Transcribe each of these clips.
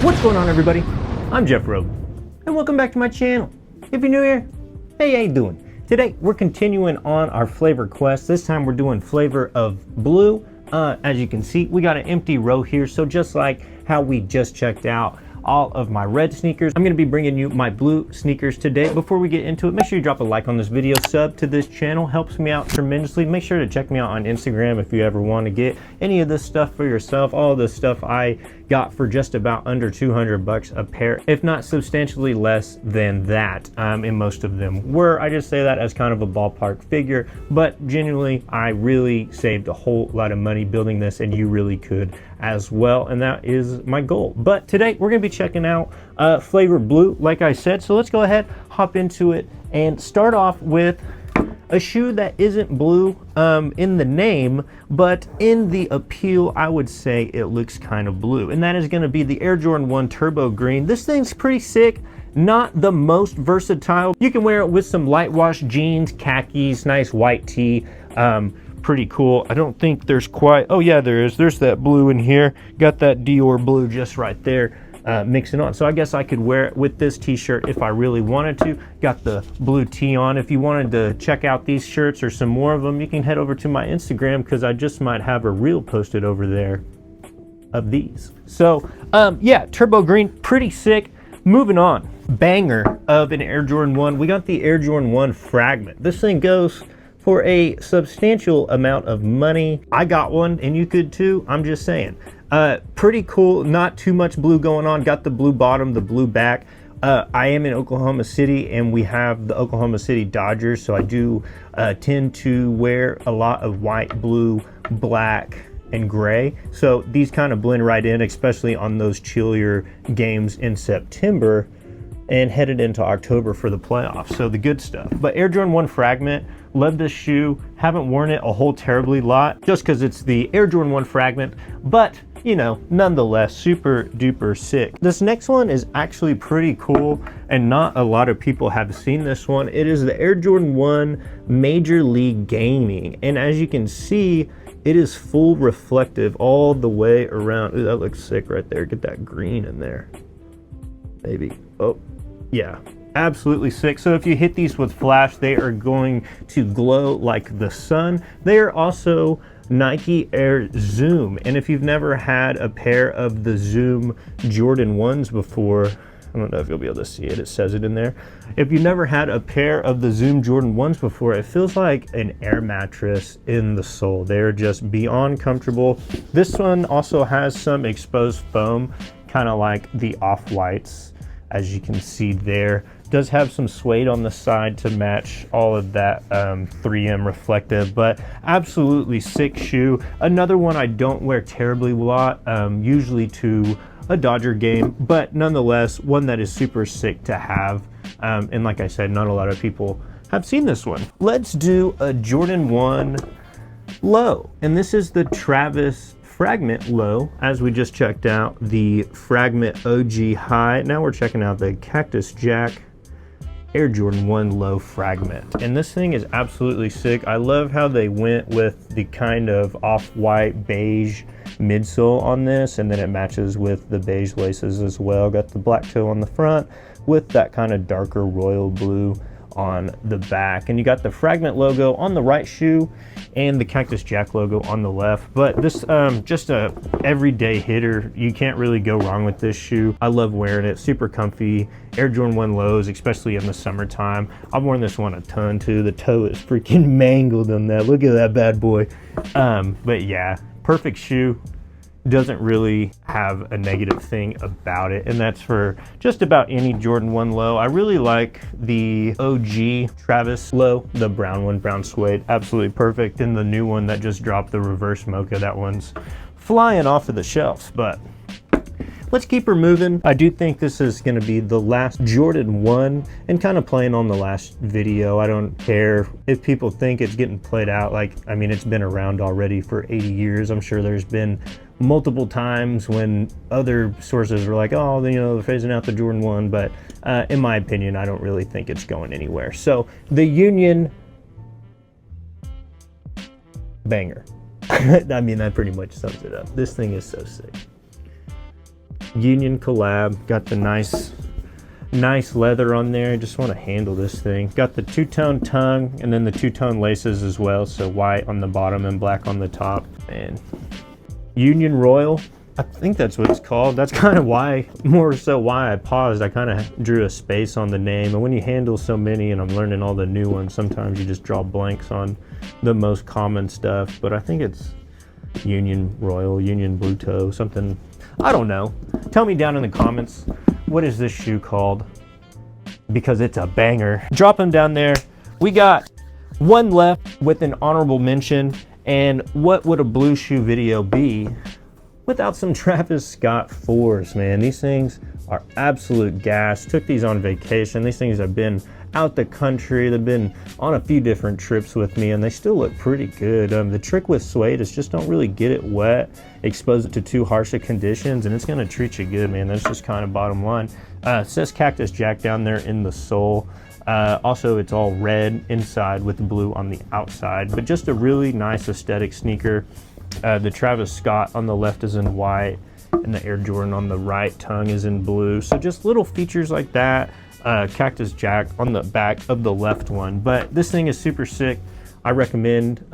What's going on, everybody? I'm Jeff Robe, and welcome back to my channel. If you're new here, hey, how you doing? Today, we're continuing on our flavor quest. This time, we're doing flavor of blue. As you can see, we got an empty row here, so just like how we just checked out all of my red sneakers, I'm gonna be bringing you my blue sneakers today. Before we get into it, make sure you drop a like on this video, sub to this channel, helps me out tremendously. Make sure to check me out on Instagram if you ever want to get any of this stuff for yourself. All this stuff I got for just about under 200 bucks a pair, if not substantially less than that. And most of them were. I just say that as kind of a ballpark figure, but genuinely, I really saved a whole lot of money building this, and you really could as well, and that is my goal. But today we're gonna be checking out flavor blue, like I said. So let's go ahead, hop into it, and start off with a shoe that isn't blue in the name, but in the appeal, I would say it looks kind of blue, and that is gonna be the Air Jordan 1 Turbo Green. This thing's pretty sick. Not the most versatile. You can wear it with some light wash jeans, khakis, nice white tee. Pretty cool. I don't think there's quite, oh yeah, there is. There's that blue in here. Got that Dior blue just right there, mixing on. So I guess I could wear it with this t-shirt if I really wanted to. Got the blue tee on. If you wanted to check out these shirts or some more of them, you can head over to my Instagram, because I just might have a reel posted over there of these. So yeah, Turbo Green, pretty sick. Moving on, banger of an Air Jordan 1. We got the Air Jordan 1 Fragment. This thing goes for a substantial amount of money. I got one, and you could too. I'm just saying. Pretty cool. Not too much blue going on. Got the blue bottom, the blue back. I am in Oklahoma City, and we have the Oklahoma City Dodgers, so I do tend to wear a lot of white, blue, black, and gray. So these kind of blend right in, especially on those chillier games in September and headed into October for the playoffs. So the good stuff. But Air Jordan 1 Fragment, love this shoe. Haven't worn it a whole terribly lot, just because it's the Air Jordan 1 Fragment, but you know, nonetheless, super duper sick. This next one is actually pretty cool, and not a lot of people have seen this one. It is the Air Jordan 1 Major League Gaming, and as you can see, it is full reflective all the way around. Ooh, that looks sick right there. Get that green in there. Maybe. Oh, yeah. Absolutely sick. So if you hit these with flash, they are going to glow like the sun. They are also Nike Air Zoom. And if you've never had a pair of the Zoom Jordan 1s before, I don't know if you'll be able to see it. It says it in there. If you've never had a pair of the Zoom Jordan 1s before, it feels like an air mattress in the sole. They're just beyond comfortable. This one also has some exposed foam, kind of like the Off-Whites, as you can see there. Does have some suede on the side to match all of that 3M reflective, but absolutely sick shoe. Another one I don't wear terribly a lot, usually to a Dodger game, but nonetheless, one that is super sick to have. And like I said, not a lot of people have seen this one. Let's do a Jordan 1 low, and this is the Travis Fragment low. As we just checked out the Fragment OG high, now we're checking out the Cactus Jack Air Jordan 1 low Fragment, and this thing is absolutely sick. I love how they went with the kind of off-white beige midsole on this, and then it matches with the beige laces as well. Got the black toe on the front with that kind of darker royal blue on the back, and you got the Fragment logo on the right shoe and the Cactus Jack logo on the left. But this just a everyday hitter. You can't really go wrong with this shoe. I love wearing it. Super comfy. Air Jordan 1 lows, especially in the summertime. I've worn this one a ton too. The toe is freaking mangled on that. Look at that bad boy. But yeah, perfect shoe. Doesn't really have a negative thing about it, and that's for just about any Jordan 1 low. I really like the OG Travis low, the brown one, brown suede, absolutely perfect. And the new one that just dropped, the reverse mocha, that one's flying off of the shelves. But let's keep her moving. I do think this is going to be the last Jordan 1, and kind of playing on the last video. I don't care if people think it's getting played out. Like, I mean, it's been around already for 80 years. I'm sure there's been multiple times when other sources were like, oh, you know, they're phasing out the Jordan 1, but in my opinion, I don't really think it's going anywhere. So the Union, banger. I mean, that pretty much sums it up. This thing is so sick. Union collab. Got the nice leather on there. I just want to handle this thing. Got the two-tone tongue and then the two-tone laces as well. So white on the bottom and black on the top. And Union Royal, I think that's what it's called. That's kind of why, more so why I paused. I kind of drew a space on the name. And when you handle so many, and I'm learning all the new ones, sometimes you just draw blanks on the most common stuff. But I think it's Union Royal, Union Blue Toe, something. I don't know. Tell me down in the comments, what is this shoe called? Because it's a banger. Drop them down there. We got one left with an honorable mention. And what would a blue shoe video be without some Travis Scott 4s, man? These things are absolute gas. Took these on vacation. These things have been out the country. They've been on a few different trips with me, and they still look pretty good. The trick with suede is just don't really get it wet, expose it to too harsh of conditions, and it's gonna treat you good, man. That's just kind of bottom line. It says Cactus Jack down there in the sole. Also, it's all red inside with blue on the outside, but just a really nice aesthetic sneaker. The Travis Scott on the left is in white, and the Air Jordan on the right tongue is in blue. So just little features like that. Cactus Jack on the back of the left one. But this thing is super sick. I recommend,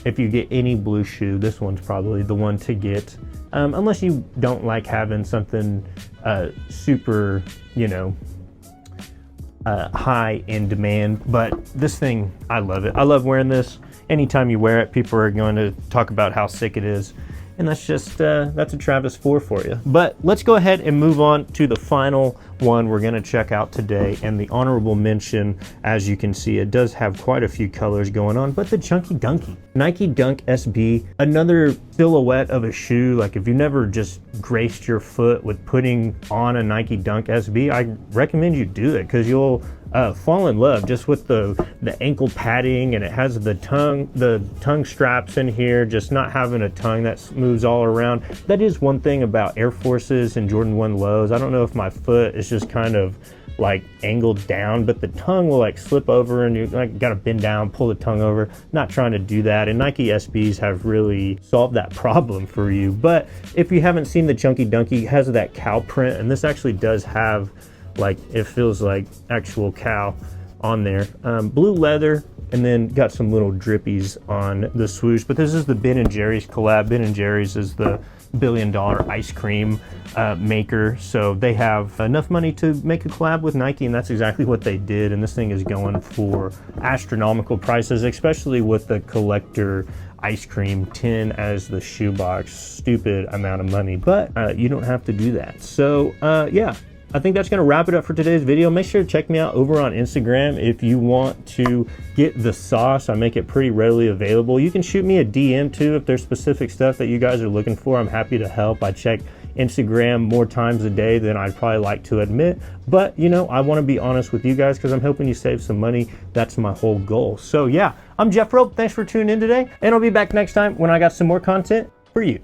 if you get any blue shoe, this one's probably the one to get. Unless you don't like having something super, you know, high in demand. But this thing, I love it. I love wearing this. Anytime you wear it, people are going to talk about how sick it is. And that's just, that's a Travis 4 for you. But let's go ahead and move on to the final one we're gonna check out today. And the honorable mention, as you can see, it does have quite a few colors going on, but the Chunky Dunky. Nike Dunk SB, another silhouette of a shoe. Like if you never just graced your foot with putting on a Nike Dunk SB, I recommend you do it, because you'll fall in love just with the ankle padding, and it has the tongue straps in here, just not having a tongue that moves all around. That is one thing about Air Forces and Jordan 1 lows. I don't know if my foot is just kind of like angled down, but the tongue will like slip over, and you like gotta bend down, pull the tongue over. Not trying to do that, and Nike SBs have really solved that problem for you. But if you haven't seen the Chunky Dunky, it has that cow print, and this actually does have, like, it feels like actual cow on there. Blue leather, and then got some little drippies on the swoosh. But this is the Ben & Jerry's collab. Ben & Jerry's is the billion-dollar ice cream maker, so they have enough money to make a collab with Nike, and that's exactly what they did. And this thing is going for astronomical prices, especially with the collector ice cream tin as the shoebox. Stupid amount of money, but you don't have to do that. So yeah, I think that's gonna wrap it up for today's video. Make sure to check me out over on Instagram if you want to get the sauce. I make it pretty readily available. You can shoot me a DM too if there's specific stuff that you guys are looking for. I'm happy to help. I check Instagram more times a day than I'd probably like to admit, but you know, I wanna be honest with you guys because I'm helping you save some money. That's my whole goal. So yeah, I'm Jeff Robe. Thanks for tuning in today, and I'll be back next time when I got some more content for you.